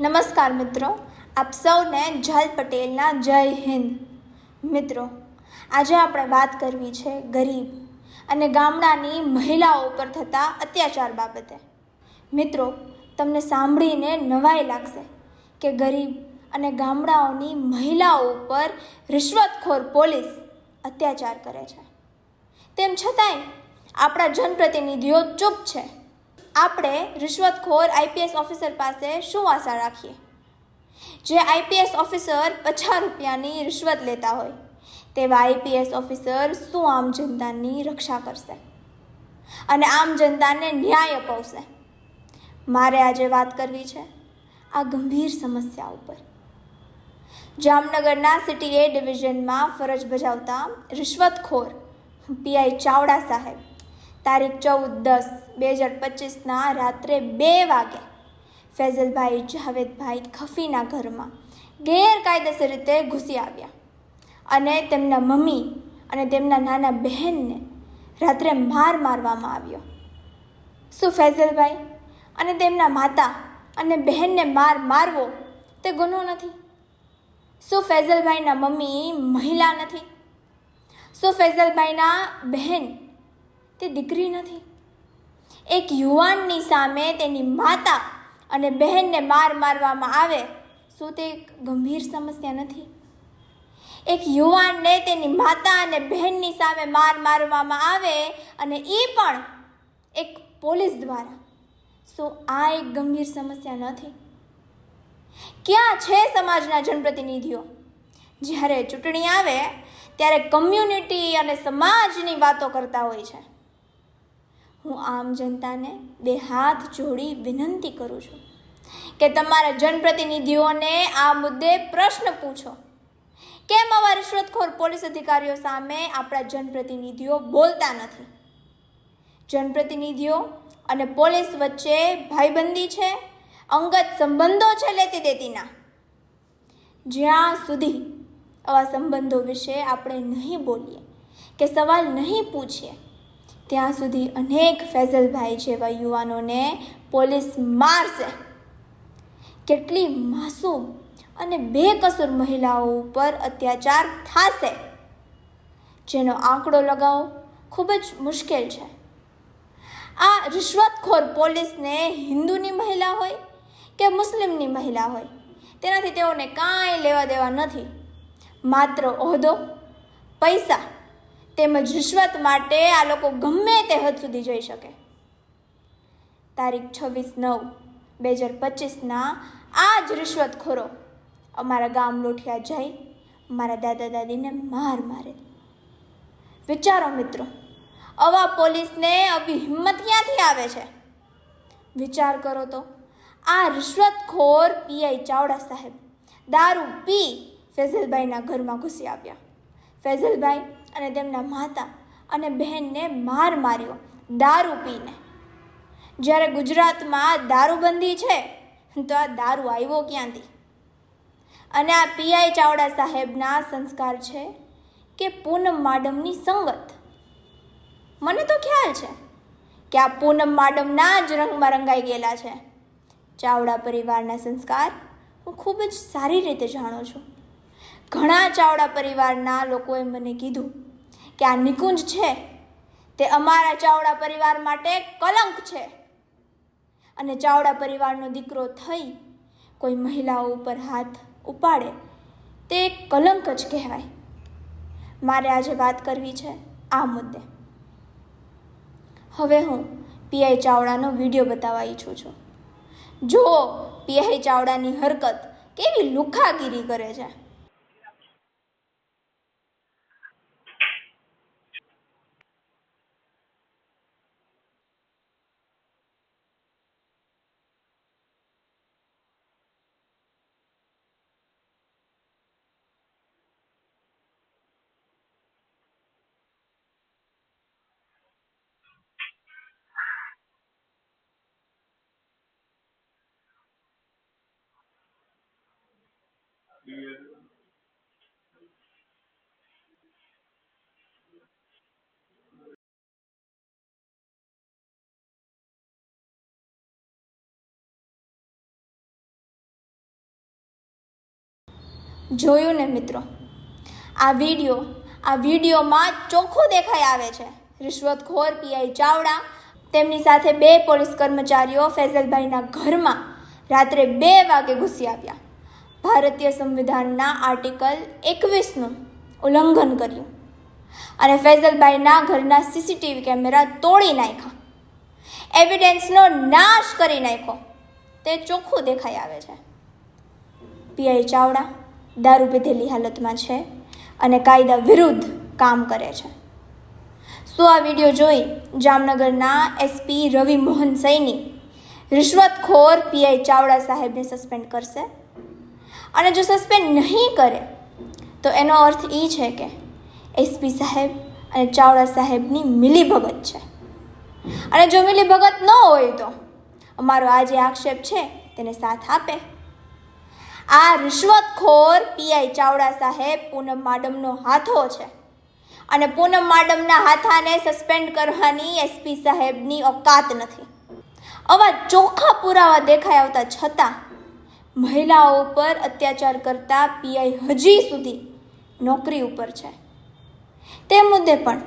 નમસ્કાર મિત્રો, આપ સૌને જલ પટેલના જય હિન્દ. મિત્રો, આજે આપણે વાત કરવી છે ગરીબ અને ગામડાની મહિલાઓ પર થતા અત્યાચાર બાબતે. મિત્રો, તમને સાંભળીને નવાઈ લાગશે કે ગરીબ અને ગામડાઓની મહિલાઓ પર રિશ્વતખોર પોલીસ અત્યાચાર કરે છે. તેમ છતાંય આપણા જનપ્રતિનિધિઓ ચૂપ છે. આપણે રિશ્વતખોર આઈપીએસ ઓફિસર પાસે શું આશા રાખીએ? જે આઈપીએસ ઓફિસર 50 રૂપિયાની રિશ્વત લેતા હોય તેવા આઈપીએસ ઓફિસર શું આમ જનતાની રક્ષા કરશે અને આમ જનતાને ન્યાય અપાવશે? મારે આજે વાત કરવી છે આ ગંભીર સમસ્યા ઉપર. જામનગરના સિટી એ ડિવિઝનમાં ફરજ બજાવતા રિશ્વતખોર પીઆઈ ચાવડા સાહેબ તારીખ 14/10/2025 રાત્રે 2 વાગે ફૈઝલભાઈ જાવેદભાઈ ખફીના ઘરમાં ગેરકાયદેસર રીતે ઘૂસી આવ્યા અને તેમના મમ્મી અને તેમના નાના બહેનને રાત્રે મારવામાં આવ્યો. શું ફૈઝલભાઈ અને તેમના માતા અને બહેનને મારવો તે ગુનો નથી? શું ફૈઝલભાઈના મમ્મી મહિલા નથી? શું ફૈઝલભાઈના બહેન તે દીકરી નથી? એક યુવાનની સામે તેની માતા અને બહેનને મારવામાં આવે, શું તે એક ગંભીર સમસ્યા નથી? એક યુવાનને તેની માતા અને બહેનની સામે મારવામાં આવે અને એ પણ એક પોલીસ દ્વારા, શું આ એક ગંભીર સમસ્યા નથી? ક્યાં છે સમાજના જનપ્રતિનિધિઓ? જ્યારે ચૂંટણી આવે ત્યારે કમ્યુનિટી અને સમાજની વાતો કરતા હોય છે. હું આમ જનતાને 2 હાથ જોડી વિનંતી કરું છું કે તમારા જનપ્રતિનિધિઓને આ મુદ્દે પ્રશ્ન પૂછો. કેમ આવા રિશ્વતખોર પોલીસ અધિકારીઓ સામે આપણા જનપ્રતિનિધિઓ બોલતા નથી? જનપ્રતિનિધિઓ અને પોલીસ વચ્ચે ભાઈબંધી છે, અંગત સંબંધો છે લેતી દેતીના. જ્યાં સુધી આવા સંબંધો વિશે આપણે નહીં બોલીએ કે સવાલ નહીં પૂછીએ ત્યાં સુધી અનેક ફૈઝલભાઈ જેવા યુવાનોને પોલીસ મારશે. કેટલી માસૂમ અને બેકસૂર મહિલાઓ ઉપર અત્યાચાર થશે જેનો આંકડો લગાવવો ખૂબ જ મુશ્કેલ છે. આ રિશ્વતખોર પોલીસને હિન્દુની મહિલા હોય કે મુસ્લિમની મહિલા હોય તેનાથી તેઓને કાંઈ લેવા દેવા નથી. માત્ર ઓહદો, પૈસા તેમજ રિશ્વત માટે આ લોકો ગમે તે હદ સુધી જઈ શકે. તારીખ 26/9/2025 આ જ રિશ્વતખોરો અમારા ગામ લોઠિયા જઈ મારા દાદા દાદીને મારે. વિચારો મિત્રો, આવા પોલીસને આવી હિંમત ક્યાંથી આવે છે? વિચાર કરો તો. આ રિશ્વતખોર પીઆઈ ચાવડા સાહેબ દારૂ પી ફૈઝલભાઈના ઘરમાં ઘૂસી આવ્યા. ફૈઝલભાઈ અને તેમના માતા અને બહેનને માર્યો દારૂ પીને. જ્યારે ગુજરાતમાં દારૂબંધી છે તો આ દારૂ આવ્યો ક્યાંથી? અને આ પીઆઈ ચાવડા સાહેબના સંસ્કાર છે કે પૂનમ માડમની સંગત. મને તો ખ્યાલ છે કે આ પૂનમ માડમના જ રંગમાં રંગાઈ ગયેલા છે. ચાવડા પરિવારના સંસ્કાર હું ખૂબ જ સારી રીતે જાણું છું. ઘણા ચાવડા પરિવારના લોકોએ મને કીધું કે આ નિકુંજ છે તે અમારા ચાવડા પરિવાર માટે કલંક છે અને ચાવડા પરિવારનો દીકરો થઈ કોઈ મહિલાઓ ઉપર હાથ ઉપાડે તે કલંક જ કહેવાય. મારે આજે વાત કરવી છે આ મુદ્દે. હવે હું પીઆઈ ચાવડાનો વિડીયો બતાવવા ઈચ્છું છું. જુઓ પીઆઈ ચાવડાની હરકત કેવી લુખાગીરી કરે છે. જોયું ને મિત્રો, આ વિડીયોમાં ચોખ્ખું દેખાઈ આવે છે રિશ્વતખોર પીઆઈ ચાવડા તેમની સાથે 2 પોલીસ કર્મચારીઓ ફૈઝલભાઈના ઘરમાં રાત્રે 2 વાગે ઘૂસી આવ્યા, ભારતીય સંવિધાનના આર્ટિકલ 21નું ઉલ્લંઘન કર્યું અને ફૈઝલભાઈના ઘરના સીસીટીવી કેમેરા તોડી નાખ્યા, એવિડન્સનો નાશ કરી નાખ્યો, તે ચોખ્ખું દેખાઈ આવે છે. પીઆઈ ચાવડા દારૂ પીધેલી હાલતમાં છે અને કાયદા વિરુદ્ધ કામ કરે છે. શું આ વિડીયો જોઈ જામનગરના એસપી રવિ મોહન સૈની રિશ્વતખોર પીઆઈ ચાવડા સાહેબને સસ્પેન્ડ કરશે? અને જો સસ્પેન્ડ નહીં કરે તો એનો અર્થ એ છે કે એસપી સાહેબ અને ચાવડા સાહેબની મિલીભગત છે. અને જો મિલીભગત ન હોય તો અમારો આ જે આક્ષેપ છે તેને સાથ આપે. આ રિશ્વતખોર પીઆઈ ચાવડા સાહેબ પૂનમ માડમનો હાથો છે અને પૂનમ માડમના હાથાને સસ્પેન્ડ કરવાની એસપી સાહેબની ઓકાત નથી. આવા ચોખ્ખા પુરાવા દેખાઈ આવતા છતાં મહિલાઓ ઉપર અત્યાચાર કરતા પીઆઈ હજી સુધી નોકરી ઉપર છે. તે મુદ્દે પણ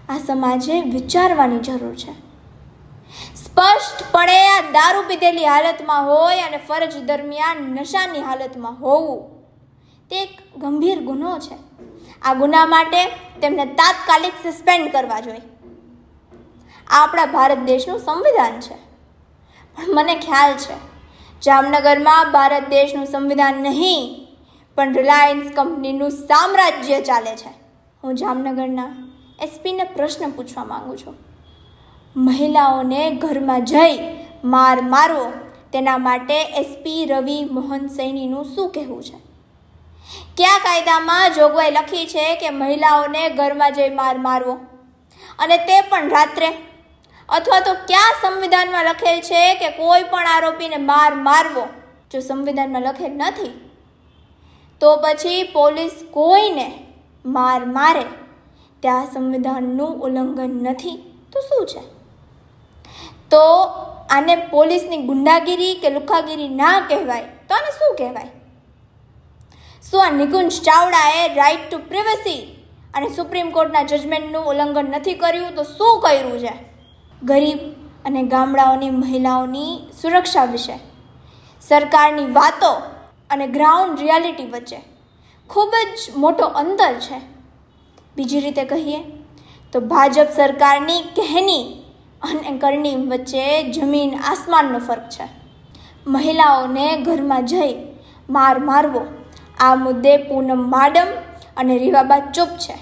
આ સમાજે વિચારવાની જરૂર છે. સ્પષ્ટપણે આ દારૂ પીધેલી હાલતમાં હોય અને ફરજ દરમિયાન નશાની હાલતમાં હોવું તે એક ગંભીર ગુનો છે. આ ગુના માટે તેમને તાત્કાલિક સસ્પેન્ડ કરવા જોઈએ. આ આપણા ભારત દેશનું સંવિધાન છે. પણ મને ખ્યાલ છે જામનગરમાં ભારત દેશનું સંવિધાન નહીં પણ રિલાયન્સ કંપનીનું સામ્રાજ્ય ચાલે છે. હું જામનગરના એસપીને પ્રશ્ન પૂછવા માંગુ છું, મહિલાઓને ઘરમાં જઈ મારવો તેના માટે એસપી રવિ મોહન સૈનીનું શું કહેવું છે? કયા કાયદામાં જોગવાઈ લખી છે કે મહિલાઓને ઘરમાં જઈ મારવો અને તે પણ રાત્રે? અથવા તો કયા સંવિધાનમાં લખેલ છે કે કોઈ પણ આરોપીને મારવો? જો સંવિધાનમાં લખેલ નથી તો પછી પોલીસ કોઈને મારે ત્યાં સંવિધાનનું ઉલ્લંઘન નથી તો શું છે? તો આને પોલીસની ગુંડાગીરી કે લુખાગીરી ના કહેવાય તો આને શું કહેવાય? શું આ નિકુંજ ચાવડાએ રાઇટ ટુ પ્રિવસી અને સુપ્રીમ કોર્ટના જજમેન્ટનું ઉલ્લંઘન નથી કર્યું તો શું કર્યું છે? ગરીબ અને ગામડાઓની મહિલાઓની સુરક્ષા વિશે સરકારની વાતો અને ગ્રાઉન્ડ રિયાલિટી વચ્ચે ખૂબ જ મોટો અંતર છે. બીજી રીતે કહીએ તો ભાજપ સરકારની કહેની અને કરણી વચ્ચે જમીન આસમાનનો ફરક છે. મહિલાઓને ઘરમાં જઈ મારવો આ મુદ્દે પૂનમ માડમ અને રીવાબા ચૂપ છે.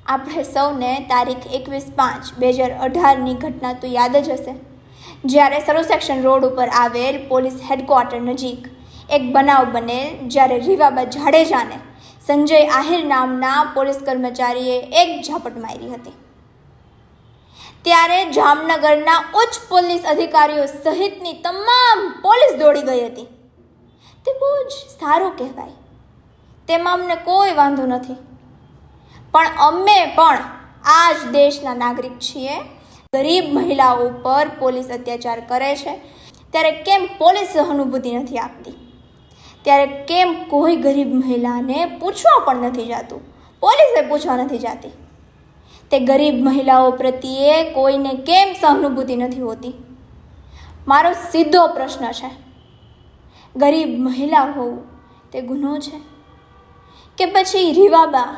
આપણે સૌને તારીખ 21/5/2018ની ઘટના તો યાદ જ હશે, જ્યારે સર્વ સેક્શન રોડ ઉપર આવેલ પોલીસ હેડક્વાર્ટર નજીક એક બનાવ બનેલ, જ્યારે રીવાબા જાડેજાને સંજય આહિર નામના પોલીસ કર્મચારીએ એક ઝાપટ મારી હતી. ત્યારે જામનગરના ઉચ્ચ પોલીસ અધિકારીઓ સહિતની તમામ પોલીસ દોડી ગઈ હતી. તે બહુ જ સારું કહેવાય, તેમાં અમને કોઈ વાંધો નથી. પણ અમે પણ આ જ દેશના નાગરિક છીએ. ગરીબ મહિલાઓ ઉપર પોલીસ અત્યાચાર કરે છે ત્યારે કેમ પોલીસ સહાનુભૂતિ નથી આપતી? ત્યારે કેમ કોઈ ગરીબ મહિલાને પૂછવા પણ નથી જતું? પોલીસે પૂછવા નથી જતી. તે ગરીબ મહિલાઓ પ્રત્યે કોઈને કેમ સહાનુભૂતિ નથી હોતી? મારો સીધો પ્રશ્ન છે, ગરીબ મહિલા હોવું તે ગુનો છે કે પછી રીવાબા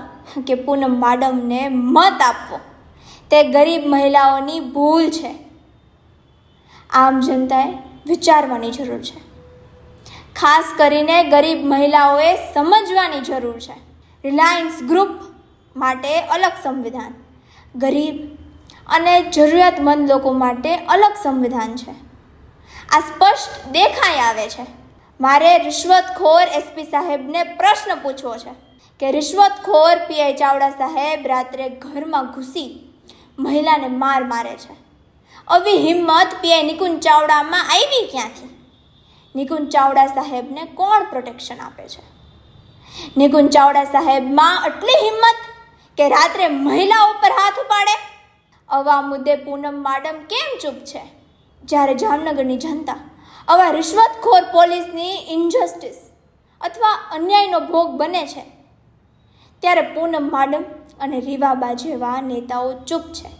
કે પૂનમ માડમને મત આપવો તે ગરીબ મહિલાઓની ભૂલ છે? આમ જનતાએ વિચારવાની જરૂર છે. ખાસ કરીને ગરીબ મહિલાઓએ સમજવાની જરૂર છે. રિલાયન્સ ગ્રુપ માટે અલગ સંવિધાન, ગરીબ અને જરૂરિયાતમંદ લોકો માટે અલગ સંવિધાન છે. આ સ્પષ્ટ દેખાઈ આવે છે. મારે રિશ્વતખોર એસપી સાહેબને પ્રશ્ન પૂછવો છે કે રિશ્વતખોર પીઆઈ ચાવડા સાહેબ રાત્રે ઘરમાં ઘૂસી મહિલાને મારે છે. આવી હિંમત પીઆઈ નિકુંજ ચાવડામાં આવી ક્યાંથી? નિકુંજ ચાવડા સાહેબને કોણ પ્રોટેક્શન આપે છે? નિકુંજ ચાવડા સાહેબમાં આટલી હિંમત કે રાત્રે મહિલા ઉપર હાથ ઉપાડે? આવા મુદ્દે પૂનમ માડમ કેમ ચૂપ છે, જ્યારે જામનગરની જનતા આવા રિશ્વતખોર પોલીસની ઇનજસ્ટિસ અથવા અન્યાયનો ભોગ બને છે ત્યારે પૂનમ માડમ અને રીવાબા જેવા નેતાઓ ચૂપ છે.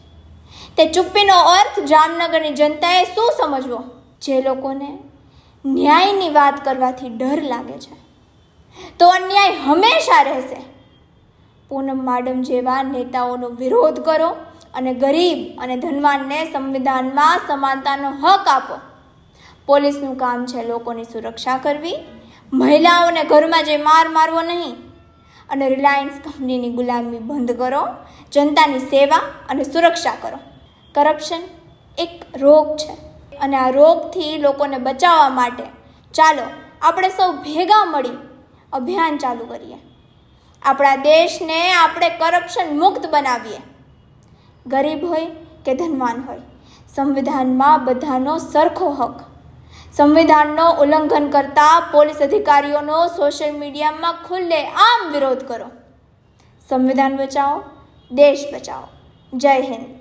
તે ચૂપ્પીનો અર્થ જામનગરની જનતાએ શું સમજવો? જે લોકોને ન્યાયની વાત કરવાથી ડર લાગે છે તો અન્યાય હંમેશા રહેશે. પૂનમ માડમ જેવા નેતાઓનો વિરોધ કરો અને ગરીબ અને ધનવાનને સંવિધાનમાં સમાનતાનો હક આપો. પોલીસનું કામ છે લોકોની સુરક્ષા કરવી, મહિલાઓને ઘરમાં જે મારવો નહીં, અને રિલાયન્સ કંપનીની ગુલામી બંધ કરો. જનતાની સેવા અને સુરક્ષા કરો. કરપ્શન એક રોગ છે અને આ રોગથી લોકોને બચાવવા માટે ચાલો આપણે સૌ ભેગા મળી અભિયાન ચાલુ કરીએ. આપણા દેશને આપણે કરપ્શન મુક્ત બનાવીએ. ગરીબ હોય કે ધનવાન હોય, સંવિધાનમાં બધાનો સરખો હક. સંવિધાનનો ઉલ્લંઘન કરતા પોલીસ અધિકારીઓનો સોશિયલ મીડિયામાં ખુલ્લે આમ વિરોધ કરો. સંવિધાન બચાવો, દેશ બચાવો. જય હિન્દ.